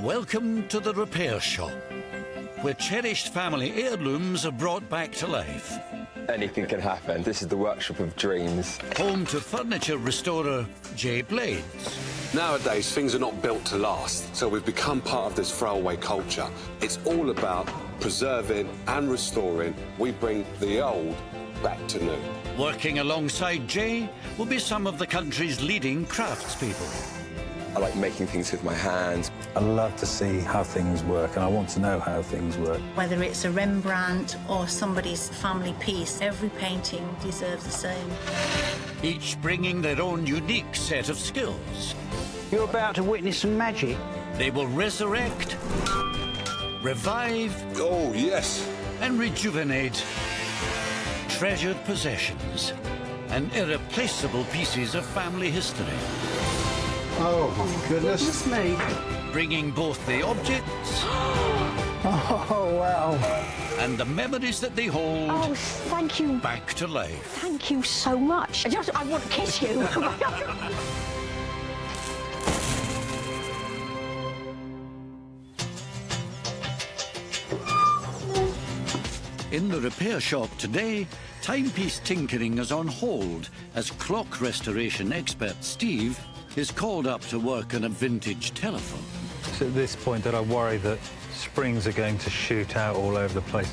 Welcome to the repair shop, where cherished family heirlooms are brought back to life. Anything can happen. This is the workshop of dreams. Home to furniture restorer Jay Blades. Nowadays, things are not built to last, so we've become part of this throwaway culture. It's all about preserving and restoring. We bring the old back to new. Working alongside Jay will be some of the country's leading craftspeople. I like making things with my hands. I love to see how things work, and I want to know how things work. Whether it's a Rembrandt or somebody's family piece, every painting deserves the same. Each bringing their own unique set of skills. You're about to witness some magic. They will resurrect, revive, Oh, yes. and rejuvenate treasured possessions and irreplaceable pieces of family history. Oh, my goodness me. Bringing both the objects Oh, wow. and the memories that they hold Oh, thank you. back to life. Thank you so much. I want to kiss you. In the repair shop today, timepiece tinkering is on hold as clock restoration expert Steve is called up to work on a vintage telephone. It's at this point that I worry that springs are going to shoot out all over the place.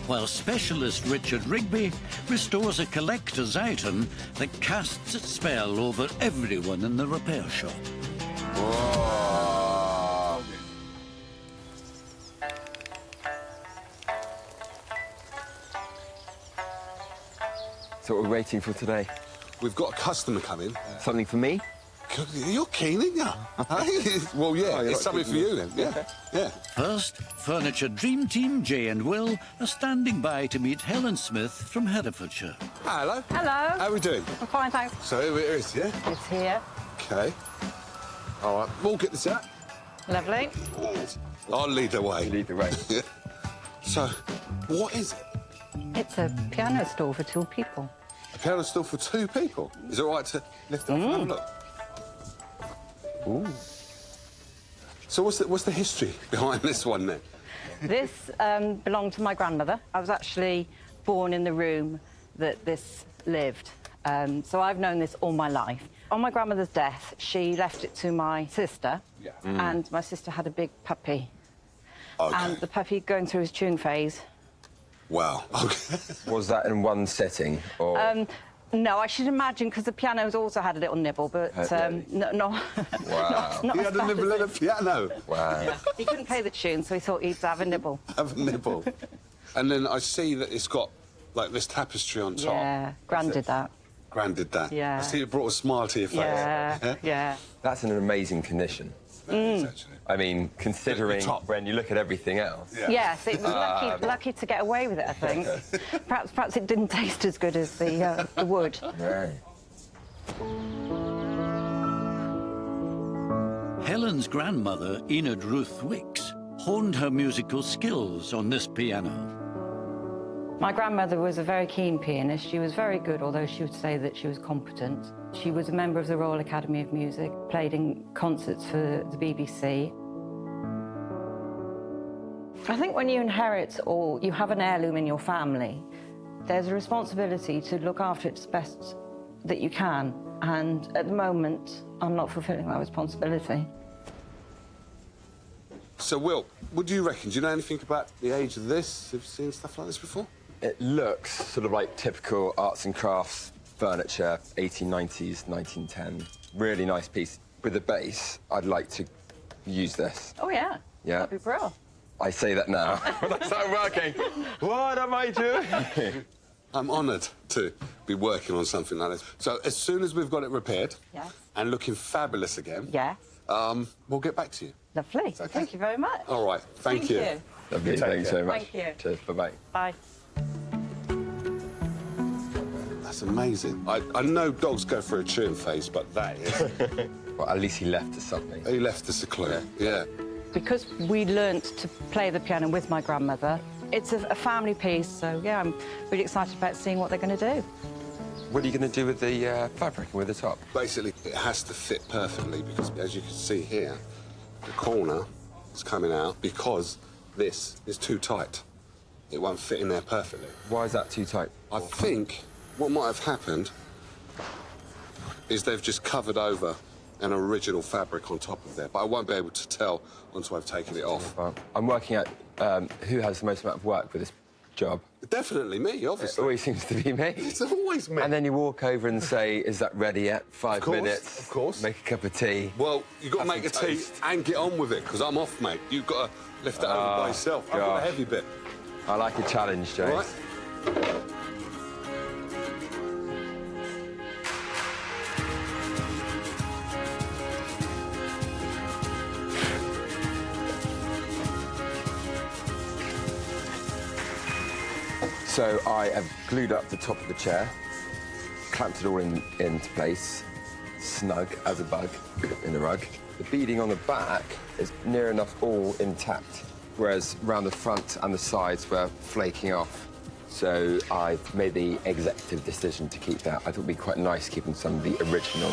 While specialist Richard Rigby restores a collector's item that casts its spell over everyone in the repair shop. Whoa. So what we're waiting for today? We've got a customer coming. Something for me? You're keen, aren't you? Well, yeah, Oh, you're it's not something keen, for you then. Yeah, yeah. First, Furniture Dream Team Jay and Will are standing by to meet Helen Smith from Herefordshire. Hello. Hello. How are we doing? I'm fine, thanks. So here it is, yeah? It's here. Okay. All right, we'll get this out. Lovely. I'll lead the way. Lead the way. Yeah. So, what is it? It's a piano stool for two people. A piano stool for two people? Is it all right to lift it up and have a look? Ooh. So what's the history behind this one then? This belonged to my grandmother. I was actually born in the room that this lived. So I've known this all my life. On my grandmother's death, she left it to my sister. Yeah. And my sister had a big puppy. Okay. And the puppy going through his chewing phase. Wow. Okay. Was that in one setting? Or... No, I should imagine, because the piano's also had a little nibble, but Really? no. Wow. not He as had a bad nibble as at a piano. Wow. Yeah. He couldn't play the tune, so he thought he'd have a nibble. Have a nibble. And then I see that it's got, like, this tapestry on top. Yeah, Gran did that. Gran did that. Yeah. I see it brought a smile to your face. Yeah. That's in an amazing condition. That is, actually. I mean, considering The top. when you look at everything else. Yeah. Yes, it was lucky to get away with it, I think. Perhaps it didn't taste as good as the wood. Right. Helen's grandmother, Enid Ruth Wicks, honed her musical skills on this piano. My grandmother was a very keen pianist. She was very good, although she would say that she was competent. She was a member of the Royal Academy of Music, played in concerts for the BBC. I think when you inherit or you have an heirloom in your family, there's a responsibility to look after it as best that you can. And at the moment, I'm not fulfilling that responsibility. So, Will, what do you reckon? Do you know anything about the age of this? Have you seen stuff like this before? It looks sort of like typical arts and crafts furniture, 1890s, 1910. Really nice piece. With the bass, I'd like to use this. Oh, yeah. Yeah. That'd be brilliant. I say that now. When I start working, what am I doing? I'm honoured to be working on something like this. So, as soon as we've got it repaired Yes. and looking fabulous again, Yes. we'll get back to you. Lovely. okay? Thank you very much. All right. Thank you. Lovely, thanks so much. Thank you. Cheers, bye-bye. Bye. That's amazing. I know dogs go through a chewing phase, but that is... Well, at least he left us something. He left us a clue. Yeah. Because we learnt to play the piano with my grandmother, it's a family piece, so, yeah, I'm really excited about seeing what they're going to do. What are you going to do with the fabric and with the top? Basically, it has to fit perfectly because, as you can see here, the corner is coming out because this is too tight. It won't fit in there perfectly. Why is that too tight? I think what might have happened is they've just covered over an original fabric on top of there, but I won't be able to tell until I've taken it off. Well, I'm working out who has the most amount of work with this job. Definitely me, It obviously. always seems to be me. It's always me. And then you walk over and say, is that ready yet? 5 course, minutes. of course. Make a cup of tea. Well, you've got to Have make a some tea toast. and get on with it, because I'm off, mate. You've got to lift that over by yourself. I've got gosh. a heavy bit. I like a challenge, James. All right? So I have glued up the top of the chair, clamped it all into place, snug as a bug in the rug. The beading on the back is near enough all intact, whereas round the front and the sides were flaking off. So I've made the executive decision to keep that. I thought it'd be quite nice keeping some of the original.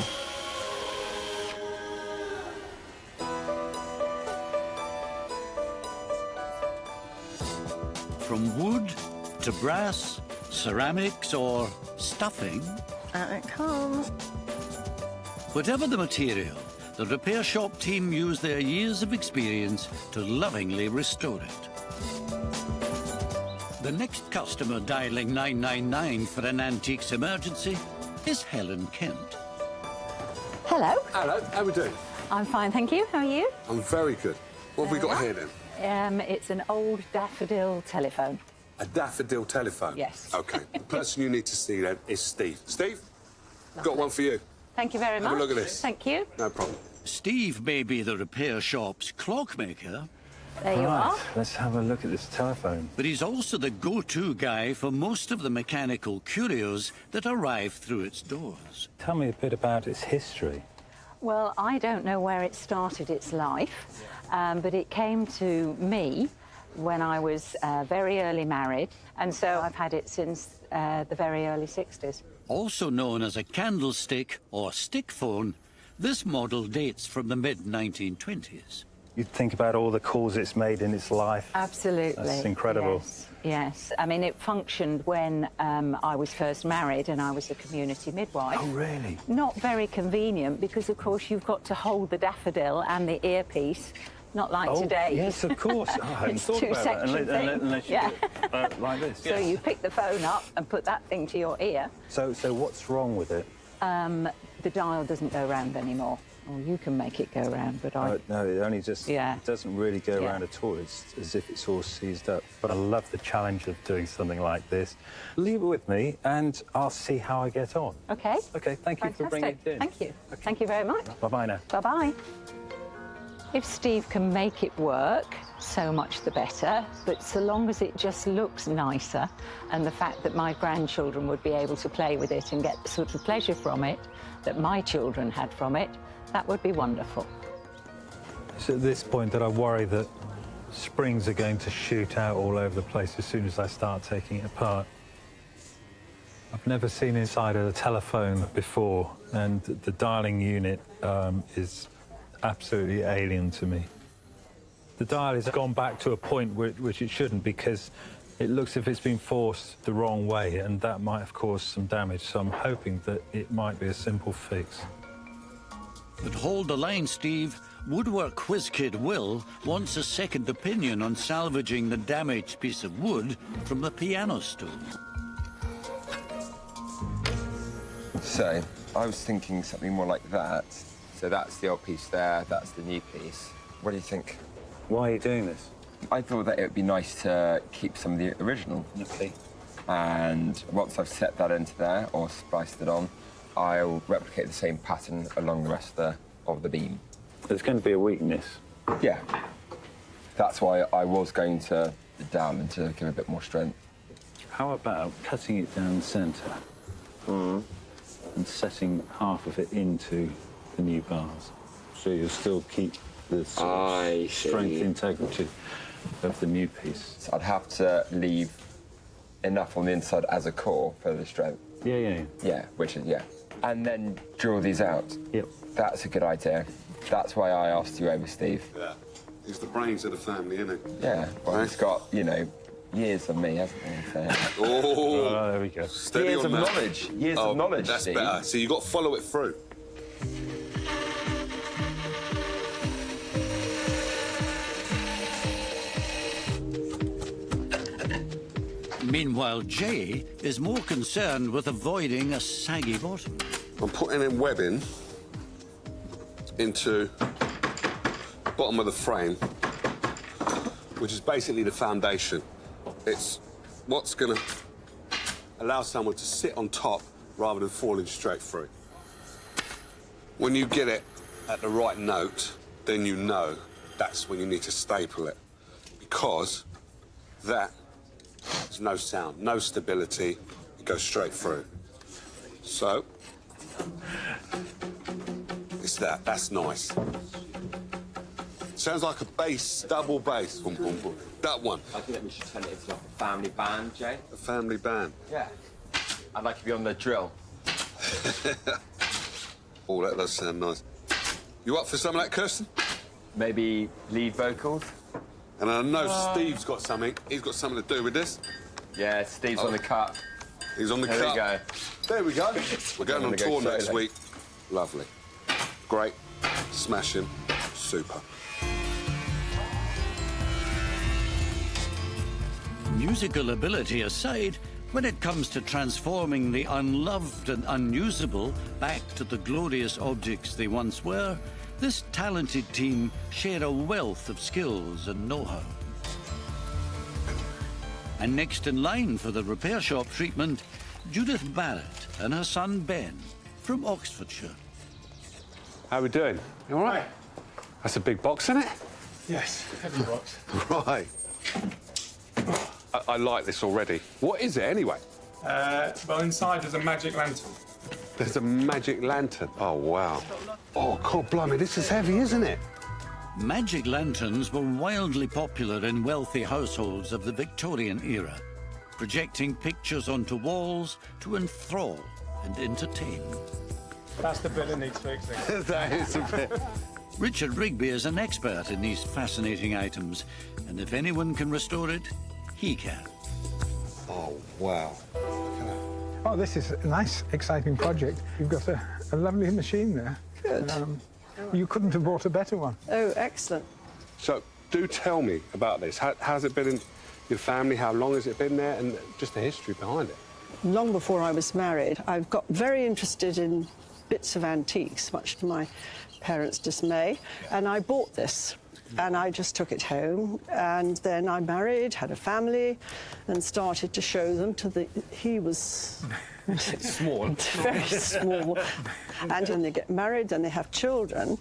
From wood to brass, ceramics or stuffing, It comes. whatever the material, the repair shop team use their years of experience to lovingly restore it. The next customer dialing 999 for an antiques emergency is Helen Kent. Hello. Hello, how we doing? I'm fine, thank you. How are you? I'm very good. What have we got here, then? It's an old daffodil telephone. A daffodil telephone? Yes. OK. The person you need to see, then, is Steve. Steve, got one for you. Thank you very much. Have a look at this. Thank you. No problem. Steve may be the repair shop's clockmaker, There you are. Let's have a look at this telephone. but he's also the go-to guy for most of the mechanical curios that arrive through its doors. Tell me a bit about its history. Well, I don't know where it started its life, but it came to me when I was very early married, and so I've had it since the very early 60s. Also known as a candlestick or stick phone, this model dates from the mid-1920s. You'd think about all the calls it's made in its life. Absolutely. That's incredible. Yes, yes. I mean, it functioned when I was first married and I was a community midwife. Oh, really? Not very convenient because, of course, you've got to hold the daffodil and the earpiece, not like today. Yes, of course. Oh, I hadn't It's thought about that. two-section thing. Unless you Yeah. do it like this. So you pick the phone up and put that thing to your ear. So what's wrong with it? The dial doesn't go round anymore. Or you can make it go round, but I... No, it only just Yeah. it doesn't really go Yeah. around at all. It's as if it's all seized up. But I love the challenge of doing something like this. Leave it with me, and I'll see how I get on. OK. OK, thank you for bringing it in. Thank you. Thank you very much. Bye-bye now. Bye-bye. If Steve can make it work, so much the better. But so long as it just looks nicer, and the fact that my grandchildren would be able to play with it and get the sort of pleasure from it that my children had from it, that would be wonderful. It's at this point that I worry that springs are going to shoot out all over the place as soon as I start taking it apart. I've never seen inside a telephone before, and the dialing unit is absolutely alien to me. The dial has gone back to a point which it shouldn't, because it looks as if it's been forced the wrong way, and that might have caused some damage, so I'm hoping that it might be a simple fix. But hold the line, Steve. Woodwork whiz kid Will wants a second opinion on salvaging the damaged piece of wood from the piano stool. So I was thinking something more like that. So that's the old piece there, that's the new piece. What do you think? Why are you doing this? I thought that it would be nice to keep some of the original. Okay. And once I've set that into there or spliced it on, I'll replicate the same pattern along the rest of the beam. There's going to be a weakness. Yeah. That's why I was going to down and to give a bit more strength. How about cutting it down the centre and setting half of it into the new bars, so you'll still keep the sort of strength, integrity of the new piece? So I'd have to leave enough on the inside as a core for the strength. Yeah. Yeah, which is, yeah. And then draw these out. Yep. That's a good idea. That's why I asked you over, Steve. Yeah. He's the brains of the family, isn't he? Yeah, well, he's got, you know, years of me, hasn't he? So. Oh, there we go. Steady Years on of that. knowledge. Years of knowledge, That's Steve. better. So you've got to follow it through. Meanwhile, Jay is more concerned with avoiding a saggy bottom. I'm putting in webbing into the bottom of the frame, which is basically the foundation. It's what's going to allow someone to sit on top rather than falling straight through. When you get it at the right note, then you know that's when you need to staple it, because that there's no sound, no stability, it goes straight through. So, it's that's nice. Sounds like a bass, double bass. Boom, boom, boom. That one. I think that we should turn it into like a family band, Jay. A family band. Yeah. I'd like to be on the drill. Oh, that does sound nice. You up for some of that, Kirsten? Maybe lead vocals? And I know Steve's got something. He's got something to do with this. Yeah, Steve's on the cut. He's on the There cut. we go. There we go. We're going on gonna go tour solo. next week. Lovely. Great. Smashing. Super. Musical ability aside, when it comes to transforming the unloved and unusable back to the glorious objects they once were, this talented team share a wealth of skills and know-how. And next in line for the repair shop treatment, Judith Barrett and her son Ben from Oxfordshire. How are we doing? You all right? That's a big box, isn't it? Yes, heavy box. Right. I like this already. What is it, anyway? Well, inside there's a magic lantern. There's a magic lantern. Oh, wow. Oh, God blimey, this is heavy, isn't it? Magic lanterns were wildly popular in wealthy households of the Victorian era, projecting pictures onto walls to enthrall and entertain. That's the bit that needs fixing. That is a bit... Richard Rigby is an expert in these fascinating items, and if anyone can restore it, he can. Oh, wow. Oh, this is a nice, exciting project. You've got a lovely machine there. Good. You couldn't have bought a better one. Oh, excellent. So, do tell me about this. How's it been in your family? How long has it been there? And just the history behind it. Long before I was married, I got very interested in bits of antiques, much to my parents' dismay, and I bought this. And I just took it home, and then I married, had a family, and started to show them to the... He was... Small. Very small. And when they get married, then they have children.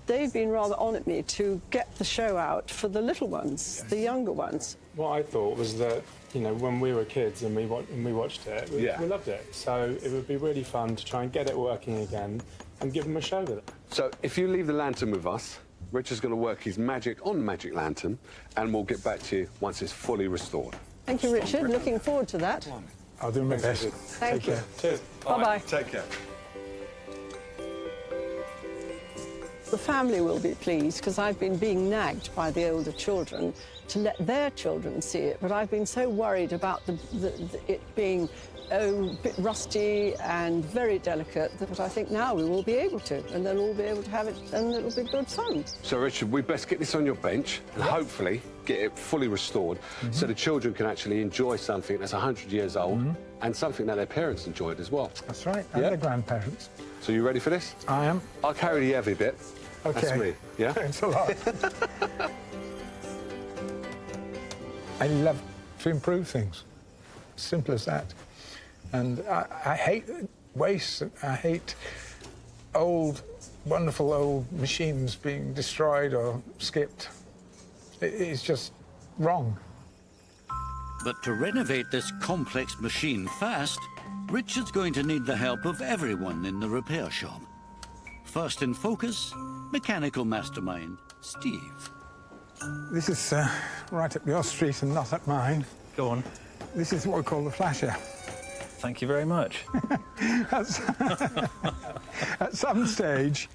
They've been rather on at me to get the show out for the little ones, the younger ones. What I thought was that, you know, when we were kids and we watched it, we loved it. So it would be really fun to try and get it working again and give them a show with it. So, if you leave the lantern with us, Richard's going to work his magic on the magic lantern, and we'll get back to you once it's fully restored. Thank you, Richard. Looking forward to that. I'll do my best. Thank you. Cheers. Bye-bye. Take care. The family will be pleased because I've been being nagged by the older children to let their children see it, but I've been so worried about it being a bit rusty and very delicate that I think now we will be able to, and they'll all be able to have it, and it'll be good fun. So, Richard, we best get this on your bench and hopefully get it fully restored so the children can actually enjoy something that's 100 years old and something that their parents enjoyed as well. That's right, and their grandparents. So you ready for this? I am. I'll carry the heavy bit. Okay. That's me, yeah? Thanks a lot. I love to improve things. Simple as that. And I hate waste. I hate old, wonderful old machines being destroyed or skipped. It's just wrong. But to renovate this complex machine fast, Richard's going to need the help of everyone in the repair shop. First in focus, mechanical mastermind Steve. This is right up your street and not up mine. Go on. This is what we call the flasher. Thank you very much. At some stage,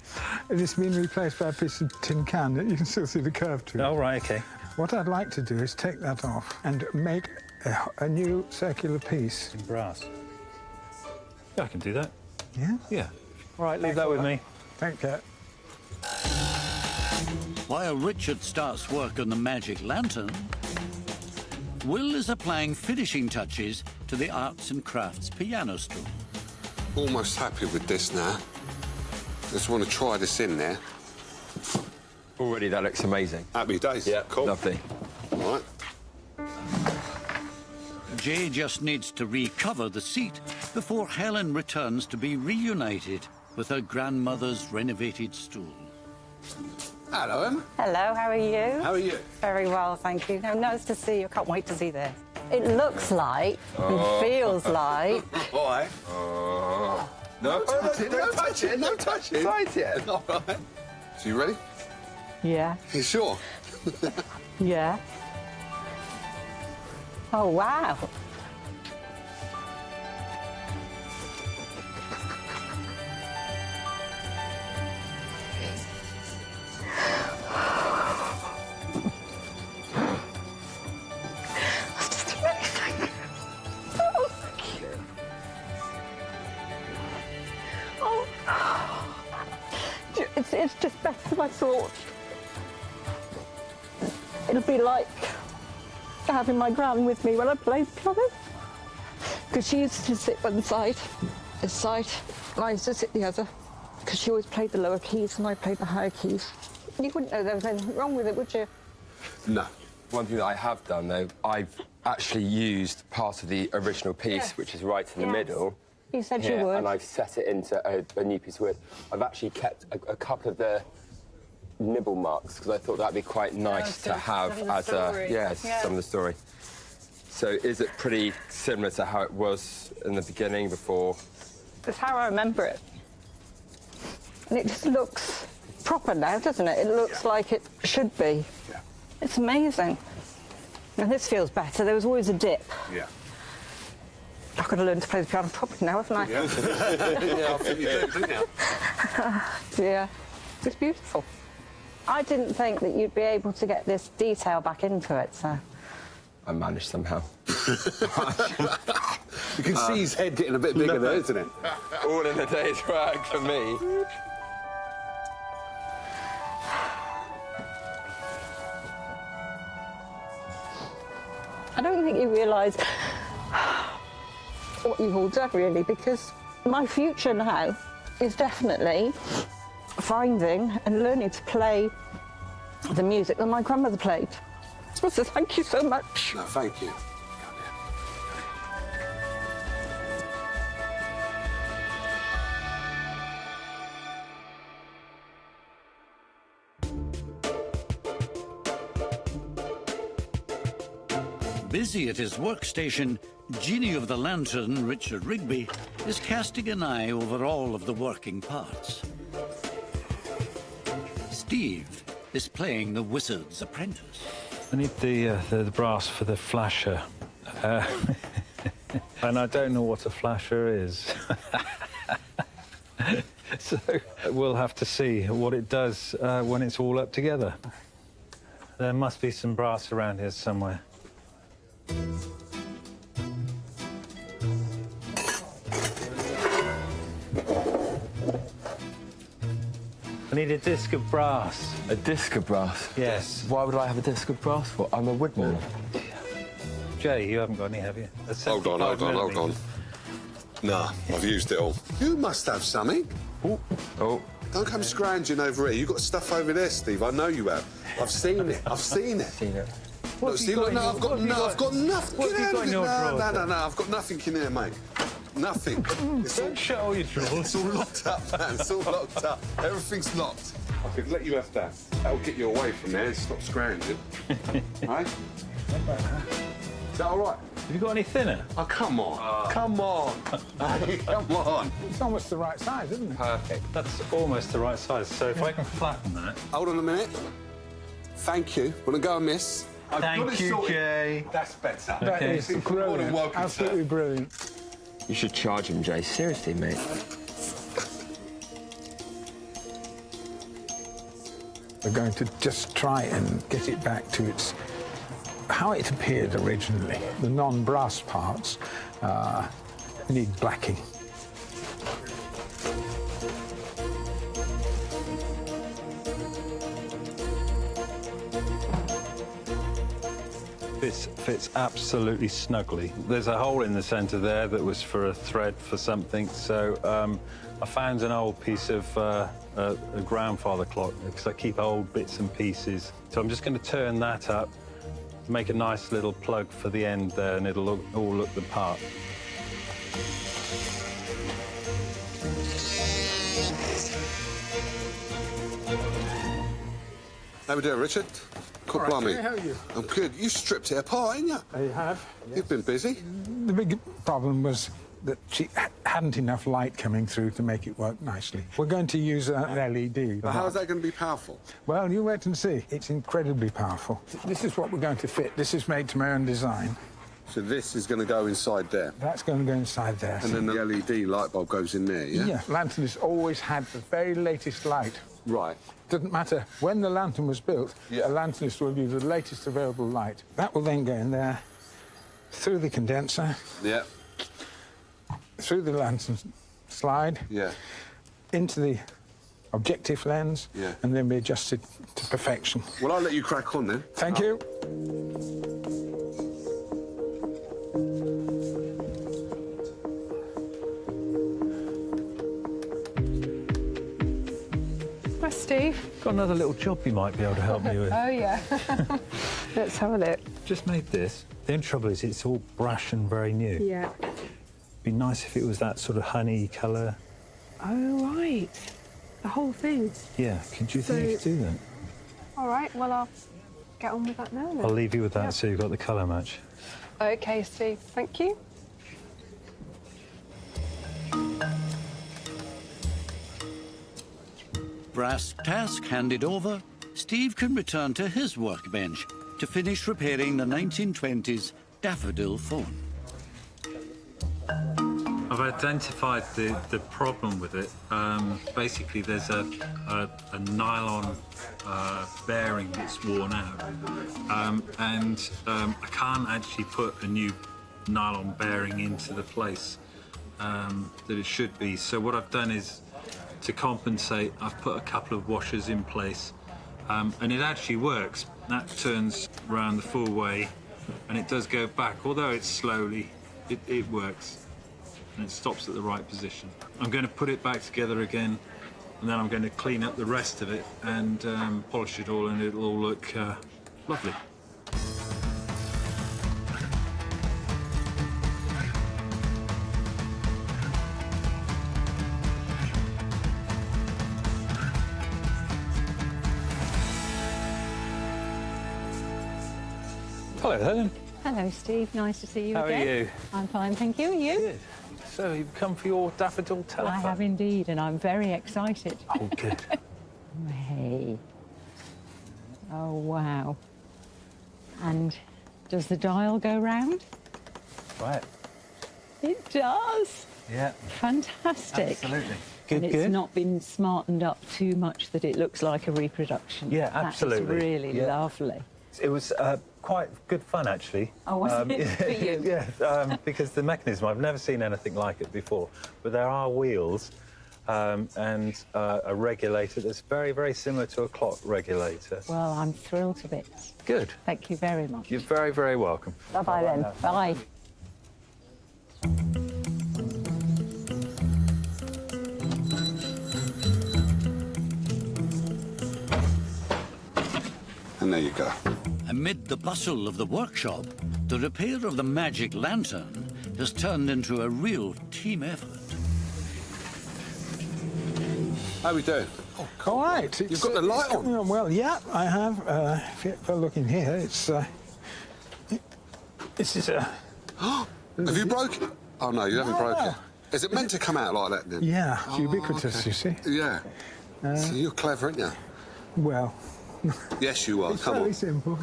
it's been replaced by a piece of tin can that you can still see the curve to. Oh, right, OK. What I'd like to do is take that off and make a new circular piece. In brass. Yeah, I can do that. Yeah? Yeah. All right, leave that with me. Thank you. While Richard starts work on the magic lantern, Will is applying finishing touches to the arts and crafts piano stool. Almost happy with this now. Just want to try this in there. Already, that looks amazing. Happy days. Yeah, cool. Lovely. All right. Jay just needs to recover the seat before Helen returns to be reunited with her grandmother's renovated stool. Hello, Em. Hello, how are you? How are you? Very well, thank you. No, nice to see you. I can't wait to see this. It looks like, and feels like... All right. No, touch it, Don't touch it. No touching. Right it. All right. So you ready? Yeah, You sure? yeah. Oh, wow. That's just amazing. Oh, thank you. Oh, it's just better than I thought. It'll be like having my gran with me when I played piano. Because she used to sit one side, this side, and I used to sit the other. Because she always played the lower keys and I played the higher keys. You wouldn't know there was anything wrong with it, would you? No. One thing that I have done, though, I've actually used part of the original piece, Yes. which is right in the Yes. middle. You said here, you would. And I've set it into a new piece of wood. I've actually kept a couple of the nibble marks because I thought that'd be quite nice to have as a some of the story. So is it pretty similar to how it was in the beginning before? That's how I remember it. And it just looks proper now, doesn't it? It looks like it should be. Yeah. It's amazing. And this feels better. There was always a dip. Yeah. I've got to learn to play the piano properly now, haven't I? Yeah. Yeah, I think you do, don't you? Yeah. It's beautiful. I didn't think that you'd be able to get this detail back into it, so... I managed somehow. You can see his head getting a bit bigger there, isn't it? All in a day's work for me. I don't think you realise what you've all done, really, because my future now is definitely finding and learning to play the music that my grandmother played. So thank you so much. No, thank you. Busy at his workstation, Genie of the Lantern, Richard Rigby, is casting an eye over all of the working parts. Steve is playing the Wizard's Apprentice. I need the brass for the flasher. And I don't know what a flasher is. So we'll have to see what it does when it's all up together. There must be some brass around here somewhere. I need a disc of brass. A disc of brass? Yes. Why would I have a disc of brass for? I'm a woodman. Jay, you haven't got any, have you? Hold on. Nah, I've used it all. You must have something. Oh. Don't come scrounging over here. You've got stuff over there, Steve. I know you have. I've seen it. Seen it. Look, Steve, look, no, I've got nothing. What have you got in your drawers? No, I've got nothing in there, mate. Nothing. It's all, Don't show all your drawers. it's all locked up, man. It's all locked up. Everything's locked. I could let you have that. That'll get you away from there and stop scrounging. Right? Is that all right? Have you got any thinner? Oh, come on. Come on. Hey, come on. It's almost the right size, isn't it? Perfect. That's almost the right size. So if I can flatten that. Hold on a minute. Thank you. Want to go and miss? Thank you, Jay. That's better. That is More than brilliant. welcome, Absolutely sir. brilliant. You should charge him, Jay. Seriously, mate. We're going to just try and get it back to its how it appeared originally. The non-brass parts need blacking. This fits absolutely snugly. There's a hole in the centre there that was for a thread for something, so I found an old piece of a grandfather clock, because I keep old bits and pieces. So I'm just going to turn that up, make a nice little plug for the end there, and it'll all look the part. How we doing, Richard? Cool, All right, blimey. Jay, how are you? I'm good. You stripped it apart, ain't you? I have. You've been busy. The big problem was that she hadn't enough light coming through to make it work nicely. We're going to use an LED. But how is that going to be powerful? Well, you wait and see. It's incredibly powerful. This is what we're going to fit. This is made to my own design. So this is going to go inside there? That's going to go inside there. And then the LED light bulb goes in there, yeah? Yeah. Lantern has always had the very latest light. Right. Doesn't matter when the lantern was built, Yeah. a lanternist will use the latest available light. That will then go in there, through the condenser, Yeah. through the lantern slide, Yeah. into the objective lens, Yeah. and then be adjusted to perfection. Well, I'll let you crack on then. Thank you. Hi, Steve. Got another little job you might be able to help me with. Oh, yeah. Let's have a look. Just made this. The only trouble is it's all brash and very new. Yeah. Be nice if it was that sort of honey colour. Oh, right. The whole thing. Yeah, could you think you could do that? All right, well, I'll get on with that now, then. I'll leave you with that Yeah. so you've got the colour match. OK, Steve. Thank you. Brass task handed over, Steve can return to his workbench to finish repairing the 1920s daffodil phone. I've identified the problem with it. Basically, there's a nylon bearing that's worn out, and I can't actually put a new nylon bearing into the place that it should be. So what I've done is, to compensate, I've put a couple of washers in place, and it actually works. That turns around the full way, and it does go back. Although it's slowly, it works, and it stops at the right position. I'm going to put it back together again, and then I'm going to clean up the rest of it and polish it all, and it'll all look lovely. Hello, Helen. Hello, Steve. Nice to see you How again. are you? I'm fine, thank you. You? Good. So you've come for your daffodil telephone? I have indeed, and I'm very excited. Oh, good. Hey. Oh, wow. And does the dial go round? Right. It does. Yeah. Fantastic. Absolutely. And Good, it's good. not been smartened up too much that it looks like a reproduction. Yeah, absolutely. That's really Yeah. lovely. It was quite good fun, actually. Oh, was it? For you? Yeah, because the mechanism, I've never seen anything like it before. But there are wheels and a regulator that's very, very similar to a clock regulator. Well, I'm thrilled to bits. Good. Thank you very much. You're very, very welcome. Bye-bye then. Bye. And there you go. Amid the bustle of the workshop, the repair of the magic lantern has turned into a real team effort. How we doing? All right. You've got the light it's coming on. Well, yeah, I have. If you look in here, this is a... Have you broken it? Oh, no, you haven't broken it. Is it meant to come out like that, then? Yeah, it's Oh, ubiquitous, okay. you see. Yeah. So you're clever, aren't you? Well, Yes, you are. it's Come very on. simple.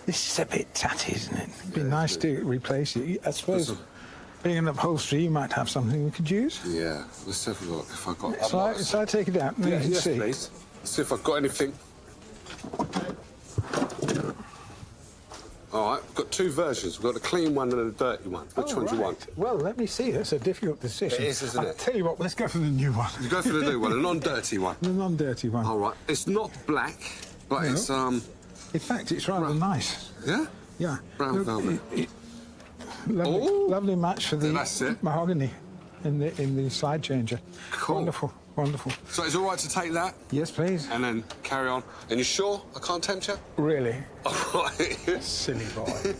This is a bit tatty, isn't it? It'd be nice to replace it. I suppose Being an upholstery, you might have something we could use. Yeah, let's have a look if I've got... So I take it out and you can yes, see. Please. Let's see if I've got anything. All right, we've got two versions. We've got a clean one and a dirty one. Which one do you want? Well, let me see. That's a difficult decision. It is, isn't it? I'll tell you what, let's go for the new one. You go for the new one, a non-dirty one. The non-dirty one. All right. It's not black, but No. it's... In fact, it's rather nice. Yeah? Yeah. Brown velvet. Lovely, Oh. lovely match for the That's it. mahogany in the side changer. Cool. Wonderful, wonderful. So it's all right to take that? Yes, please. And then carry on. And you sure I can't tempt you? Really? All right. Silly boy.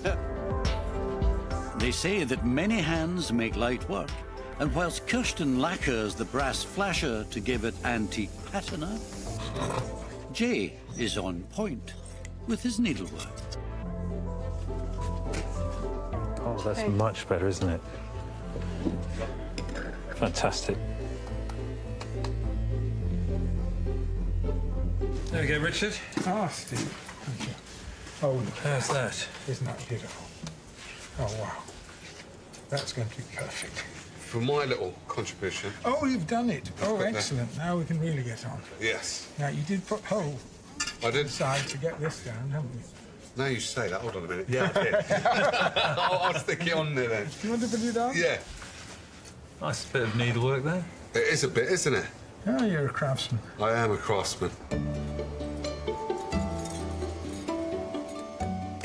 They say that many hands make light work, and whilst Kirsten lacquers the brass flasher to give it antique patina, Jay is on point with his needlework. Oh, that's much better, isn't it? Fantastic. There we go, Richard. Ah, Steve, thank you. Oh, look. How's that? Isn't that beautiful? Oh, wow. That's going to be perfect. For my little contribution... Oh, you've done it. Oh, got that. excellent. Now we can really get on. Yes. Now, you did put hole I did. inside to get this down, haven't you? Now you say that, hold on a minute. Yeah, I did. I'll stick it on there then. Do you want to put it on? Yeah. Nice bit of needlework there. It is a bit, isn't it? Oh, you're a craftsman. I am a craftsman.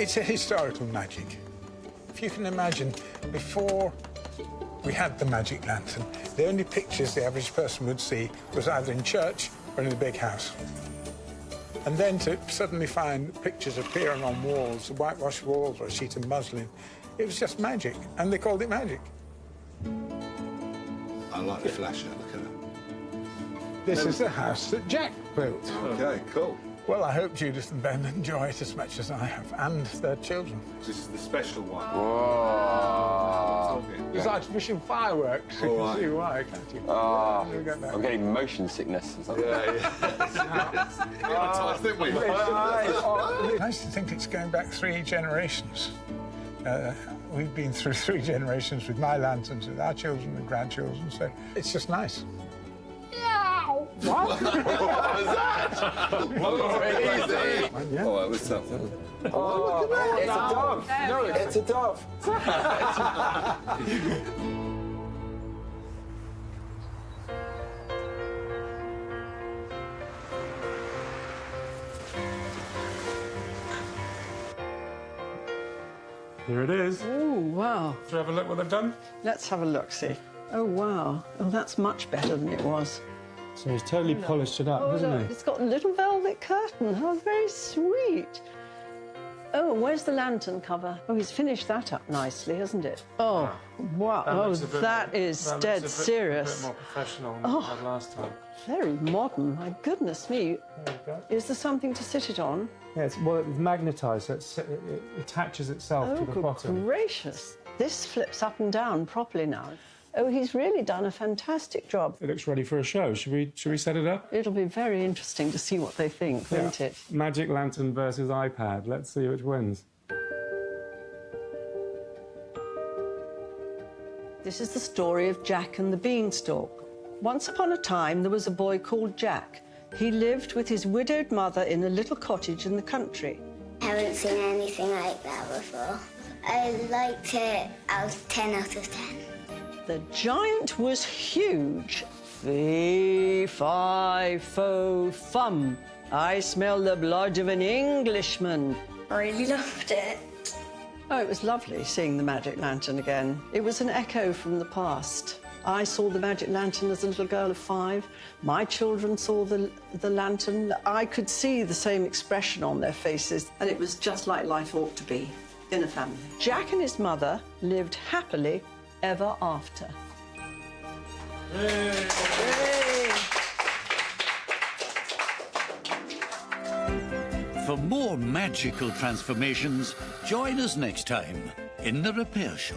It's a historical magic. If you can imagine, before we had the magic lantern, the only pictures the average person would see was either in church or in a big house. And then to suddenly find pictures appearing on walls, whitewashed walls or a sheet of muslin, it was just magic, and they called it magic. I like the flasher, look at that. This is the house that Jack built. OK, cool. Well, I hope Judith and Ben enjoy it as much as I have, and their children. This is the special one. Whoa. There's artificial fireworks. You can see why, can't you? You'll get that. I'm getting motion sickness. Didn't we? Nice to think it's going back 3 generations. We've been through 3 generations with my lanterns, with our children and grandchildren, so it's just nice. What? What was that? Yeah. Oh, it was tough. Oh, look at that. It's a dove. No, it's a dove. Here it is. Oh, wow. Should we have a look what they've done? Let's have a look-see. Oh, wow. Oh, that's much better than it was. So he's totally polished it up, hasn't look, he? it's got a little velvet curtain. How very sweet. Oh, where's the lantern cover? Oh, he's finished that up nicely, hasn't it? Oh, wow. Oh, that is dead serious. A bit more professional than we had last time. Very modern. My goodness me. There you go. Is there something to sit it on? Yeah, it's magnetised, so it attaches itself to the good bottom. gracious. This flips up and down properly now. Oh, he's really done a fantastic job. It looks ready for a show. Should we set it up? It'll be very interesting to see what they think, won't it? Magic Lantern versus iPad. Let's see which wins. This is the story of Jack and the Beanstalk. Once upon a time, there was a boy called Jack. He lived with his widowed mother in a little cottage in the country. I haven't seen anything like that before. I liked it. I was 10 out of 10. The giant was huge. Fee, fi, fo, fum. I smell the blood of an Englishman. I really loved it. Oh, it was lovely seeing the magic lantern again. It was an echo from the past. I saw the magic lantern as a little girl of 5. My children saw the lantern. I could see the same expression on their faces, and it was just like life ought to be in a family. Jack and his mother lived happily ever after. Yay. Yay. For more magical transformations, join us next time in the Repair Shop.